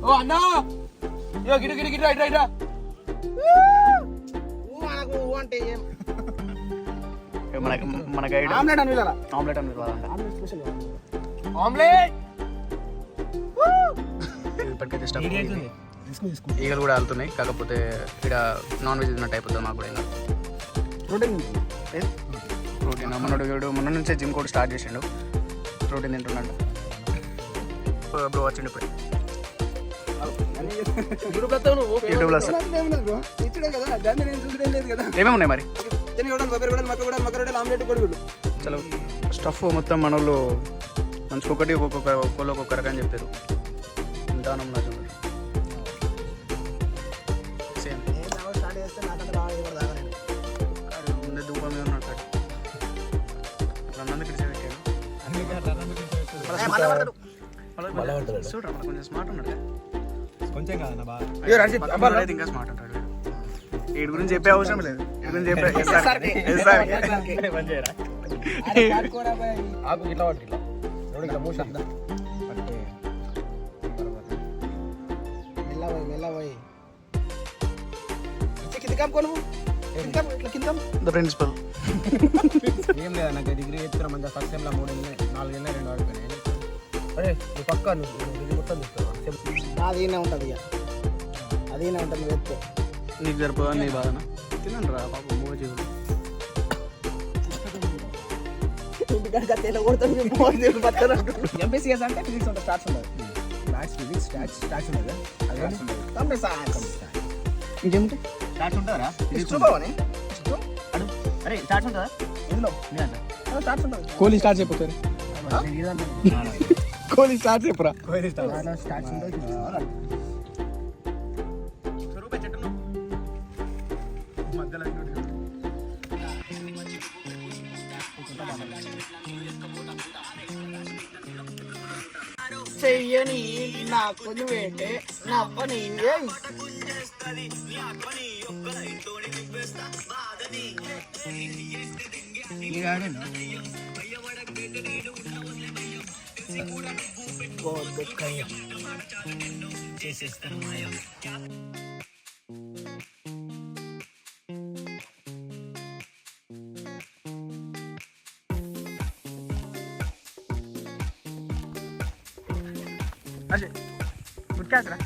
ఓ అన్నా ఇగో గిడు గిడు గిడు ఇట్రా ఇట్రా మనకు అంటే ఏం మన గైడ్ ఆమ్లెట్ అని పిలవాలా ఆమ్లెట్ అని ఆమ్లెట్ స్పెషల్ ఆమ్లెట్ ఇప్పటికైతే స్టఫ్ ఈగలు కూడా వెళ్తున్నాయి. కాకపోతే ఇక్కడ నాన్ వెజ్ తిన్నట్టు అయిపోతుంది మాకు కూడా. ప్రోటీన్ ప్రోటీన్ మొన్న నుంచే జిమ్ కూడా స్టార్ట్ చేసిండు. ప్రోటీన్ తింటున్నాడు. బ్రో వచ్చిండు ఇప్పుడు యూట్యూబ్లో ఏమేమి ఉన్నాయి మరి చలో స్టఫ్ మొత్తం మన వాళ్ళు మంచి ఒకటి ఒక్కొక్క రకం చెప్తారు. దానం నా చూడండి సేమ్ ముందే ధూపం మీద ఉన్నాడు సార్. అన్నందుకు చూడరా కొంచెం స్మార్ట్ ఉన్నాడు. కొంచెం కాదన్న బాగా ఇంకా స్మార్ట్ ఉంటాడు. వీడి గురించి చెప్పే అవసరం లేదు. వీడి గురించి చెప్పే ఆకు ఇట్లా పట్టు ఇట్లా ఇట్లా మూసి ద ప్రిన్సిపల్ ఏం లేదా నాకు డిగ్రీ ఎత్తున్నా మంచిగా ఫస్ట్ టైంలో 3 నెలలు 4 నెలలు 2 ఆడిపోయినాయి. అరే నువ్వు పక్క నువ్వు మొత్తం తీస్తావు అదీనే ఉంటుంది ఇక అదీనే ఉంటుంది నువ్వు ఎత్తు నీకు సరిపోదా నీ బాధన తినండి రా పాపం మూడు జీవులు. ఎంపీసీఎస్ అంటే ఫిజిక్స్ ఉంటుంది స్టార్ట్స్ ఉంటుంది మ్యాథ్స్ ఫిజిక్స్ స్టార్ట్స్ ఉంటుంది ఇంకేమిటి స్టార్ట్స్ ఉంటుందా? అరే స్టార్ట్స్ ఉంటుందా? ఇందులో స్టార్ట్స్ ఉంటుంది కోహ్లీ స్టార్ట్ అయిపోతారు. కోహ్లీ స్టార్ట్ చెప్పురా. స్టార్ట్స్ ఉంటుంది చెయ్యని నాకు నువ్వేంటే నవ్వని అదే గుడ్ క్యాచ్ రా.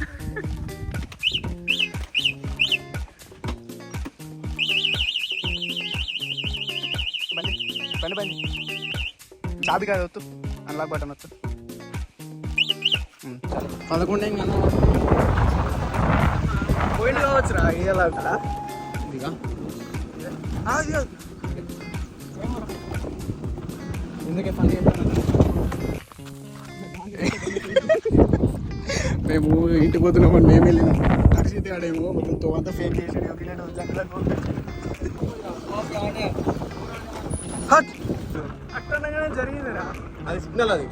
బండి బండి చాబీ కాదు వద్దు అన్లాక్ బటన్ వద్దు. పదకొండు పోయింది కావచ్చురా ఇయ్యాల ఎందుకే పని మేము ఇంటికి పోతున్నామని మేము వెళ్ళినాం. హర్షిత్ ఆడేమో మొత్తం అంతా ఫేక్ చేసాడు. అక్కడ జరిగిందిరా అది సిగ్నల్ అది